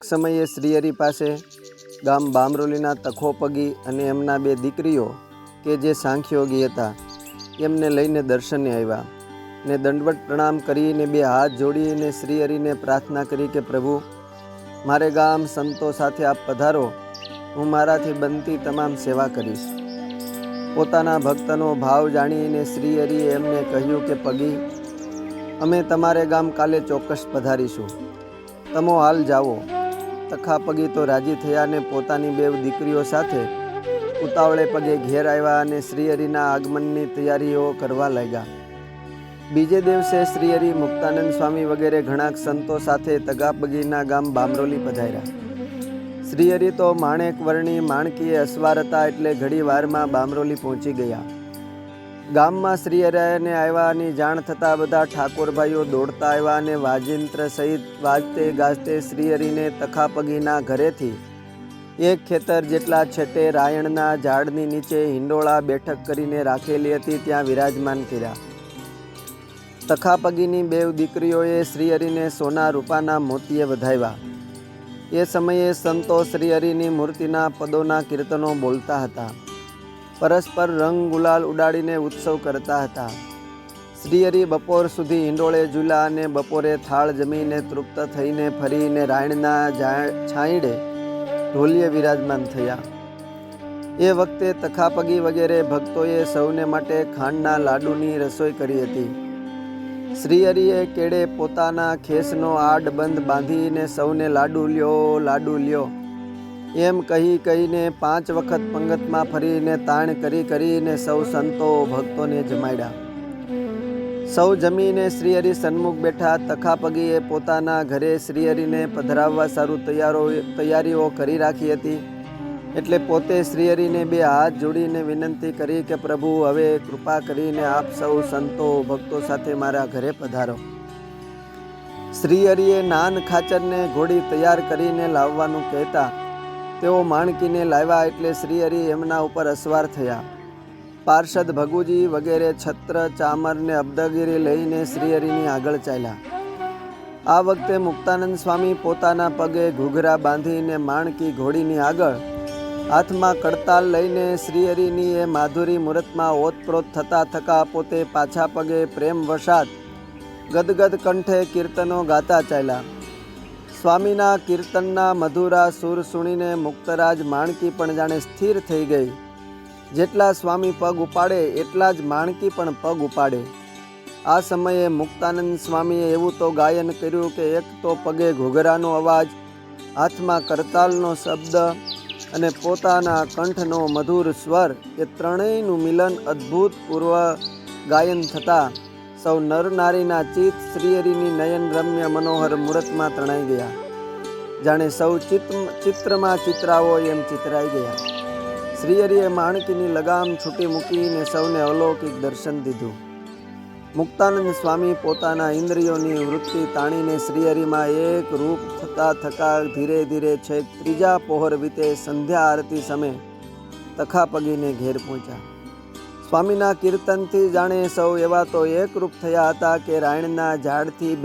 સમયે શ્રીહરિ પાસે ગામ બામરોલીના તખોપગી અને એમના 2 દીકરીઓ કે જે સાંખ્યોગી હતા એમને લઈને દર્શને આવ્યા ને દંડવત પ્રણામ કરીને 2 હાથ જોડીને શ્રીહરિને પ્રાર્થના કરી કે પ્રભુ, મારે ગામ સંતો સાથે આપ પધારો, હું મારાથી બનતી તમામ સેવા કરીશ. પોતાના ભક્તનો ભાવ જાણીને શ્રીહરિએ એમને કહ્યું કે પગી, અમે તમારે ગામ કાલે ચોક્કસ પધારીશું, તમો હાલ જાઓ. તખા પગી તો રાજી થયા ને પોતાની 2 દીકરીઓ સાથે ઉતાવળે પગે ઘેર આવ્યા અને શ્રીહરિના આગમનની તૈયારીઓ કરવા લાગ્યા. બીજે દિવસે શ્રીહરિ મુક્તાનંદ સ્વામી વગેરે ઘણા સંતો સાથે તગાપગીના ગામ બામરોલી પધાર્યા. શ્રીહરિ તો માણેક વર્ણી માણકીએ અસવાર હતા એટલે ઘડી વારમાં બામરોલી પહોંચી ગયા. ગામમાં શ્રીહરિને આવ્યાની જાણ થતાં બધા ઠાકોરભાઈઓ દોડતા આવ્યા અને વાજિંત્ર સહિત વાજતે ગાજતે શ્રીહરિને તખાપગીના ઘરેથી 1 ખેતર જેટલા છેટે રાયણના ઝાડની નીચે હિંડોળા બેઠક કરીને રાખેલી હતી ત્યાં વિરાજમાન કર્યા. તખાપગીની 2 દીકરીઓએ શ્રીહરિને સોના રૂપાના મોતીએ વધાવ્યા. એ સમયે સંતો શ્રીહરિની મૂર્તિના પદોના કીર્તનો બોલતા હતા, પરસ્પર રંગ ગુલાલ ઉડાડીને ઉત્સવ કરતા હતા. શ્રીહરિ બપોર સુધી હિંડોળે ઝૂલા અને બપોરે થાળ જમીને તૃપ્ત થઈને ફરીને રાયણના છાંયડે ઢોલીએ વિરાજમાન થયા. એ વખતે તખાપગી વગેરે ભક્તોએ સૌને માટે ખાંડના લાડુની રસોઈ કરી હતી. શ્રીહરિએ કેડે પોતાના ખેસનો આડબંધ બાંધીને સૌને લાડુ લ્યો એમ કહીને 5 વખત પંગતમાં ફરીને તાણ કરીને સૌ સંતો ભક્તોને જમાડ્યા. સૌ જમીને શ્રીહરિ સન્મુખ બેઠા. તખાપગીએ પોતાના ઘરે શ્રીહરિને પધરાવવા સારું તૈયારીઓ કરી રાખી હતી એટલે પોતે શ્રીહરિને 2 હાથ જોડીને વિનંતી કરી કે પ્રભુ, હવે કૃપા કરીને આપ સૌ સંતો ભક્તો સાથે મારા ઘરે પધારો. શ્રીહરિએ નાન ખાચરને ઘોડી તૈયાર કરીને લાવવાનું કહેતા તેઓ માણકીને લાવ્યા એટલે શ્રીહરિ એમના ઉપર અસવાર થયા. પાર્ષદ ભગુજી વગેરે છત્ર ચામર ને અબ્દગીરી લઈને શ્રીહરિની આગળ ચાલ્યા. આ વખતે મુક્તાનંદ સ્વામી પોતાના પગે ઘૂઘરા બાંધીને માણકી ઘોડીની આગળ હાથમાં કડતાલ લઈને શ્રીહરિની એ માધુરી મુહૂર્તમાં ઓતપ્રોત થતા પોતે પાછા પગે પ્રેમ વશાત ગદગદ કંઠે કીર્તનો ગાતા ચાલ્યા. સ્વામીના કીર્તનના મધુરા સૂર સુણીને મુક્તરાજ માણકી પણ જાણે સ્થિર થઈ ગઈ. જેટલા સ્વામી પગ ઉપાડે એટલા જ માણકી પણ પગ ઉપાડે. આ સમયે મુક્તાનંદ સ્વામીએ એવું તો ગાયન કર્યું કે એક તો પગે ઘૂઘરાનો અવાજ, હાથમાં કરતાલનો શબ્દ અને પોતાના કંઠનો મધુર સ્વર, એ ત્રણેયનું મિલન અદ્ભુત પૂર્વ ગાયન થતાં સૌ નરનારીના ચિત્ત શ્રીહરિની નયન રમ્ય મનોહર મૂર્તમાં તણાઈ ગયા. જાણે સૌ ચિત્રમાં ચિતરાવો એમ ચિતરાઈ ગયા. શ્રીહરિએ માણકીની લગામ છૂટી મૂકીને સૌને અલૌકિક દર્શન દીધું. મુક્તાનંદ સ્વામી પોતાના ઇન્દ્રિયોની વૃત્તિ તાણીને શ્રીહરિમાં એક રૂપ થતા ધીરે ધીરે છેક 3જા પહોર વીતે સંધ્યા આરતી સમયે તખાપગીને ઘેર પહોંચ્યા. સ્વામીના કીર્તનથી જાણે સૌ એવા તો એકરૂપ થયા હતા કે રાયણની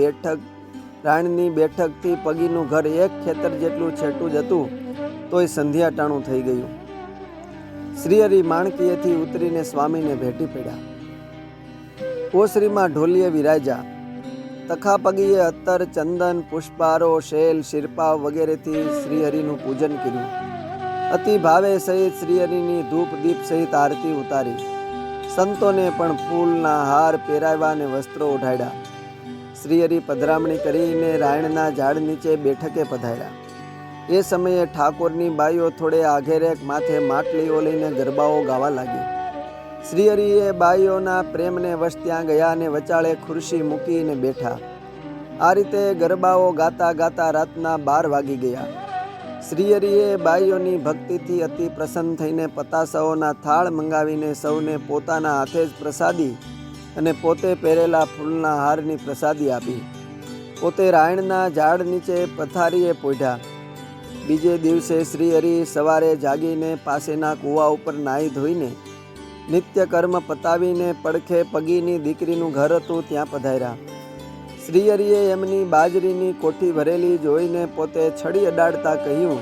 બેઠકથી પગીનું ઘર 1 ખેતર જેટલું છેટું જ હતું તોય સંધ્યા ટાણું થઈ ગયું. શ્રીહરિ માણકીએથી ઉતરીને સ્વામીને ભેટી પડ્યા. ઓસરીમાં ઢોલીએ વિરાજ્યા. તખાપગીએ અત્તર, ચંદન, પુષ્પારો, શેલ, શિરપાવ વગેરેથી શ્રીહરિનું પૂજન કર્યું. અતિ ભાવે સહિત શ્રીહરિની ધૂપ દીપ સહિત આરતી ઉતારી. સંતોને પણ ફૂલના હાર પહેરાવ્યા અને વસ્ત્રો ઓઢાડ્યા. શ્રીહરિ પધરામણી કરીને રાયણના ઝાડ નીચે બેઠકે પધાર્યા. એ સમયે ઠાકોરની બાઈઓ થોડે આઘેરેક માથે માટલીઓ લઈને ગરબાઓ ગાવા લાગી. શ્રીહરિએ બાઈઓના પ્રેમને વશ ત્યાં ગયા અને વચાળે ખુરશી મૂકીને બેઠા. આ રીતે ગરબાઓ ગાતા ગાતા રાતના 12 વાગી ગયા. શ્રીહરિએ બાઈઓની ભક્તિથી અતિ પ્રસન્ન થઈને પતાસાઓના થાળ મંગાવીને સૌને પોતાના હાથે જ પ્રસાદી અને પોતે પહેરેલા ફૂલના હારની પ્રસાદી આપી. પોતે રાયણના ઝાડ નીચે પથારીએ પોઢ્યા. બીજે દિવસે શ્રીહરિ સવારે જાગીને પાસેના કૂવા ઉપર નાહી ધોઈને નિત્ય કર્મ પતાવીને પડખે પગીની દીકરીનું ઘર હતું ત્યાં પધાર્યા. શ્રીહરિએ એમની બાજરીની કોઠી ભરેલી જોઈને પોતે છડી અડાડતા કહ્યું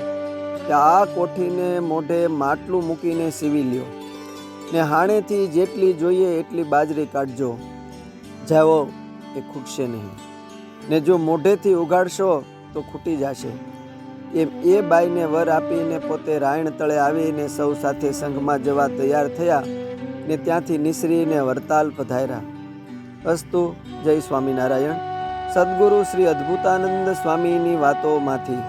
કે આ કોઠીને મોઢે માટલું મૂકીને સીવી લ્યો ને હાણેથી જેટલી જોઈએ એટલી બાજરી કાઢજો, જાઓ એ ખૂટશે નહીં, ને જો મોઢેથી ઉગાડશો તો ખૂટી જશે. એમ એ બાઈને વર આપીને પોતે રાયણ તળે આવીને સૌ સાથે સંઘમાં જવા તૈયાર થયા ને ત્યાંથી નિસરીને વરતાલ પધાર્યા. અસ્તુ. જય સ્વામિનારાયણ. સદ્ગુરુ શ્રી અદ્ભુતાનંદ સ્વામીની વાતોમાંથી.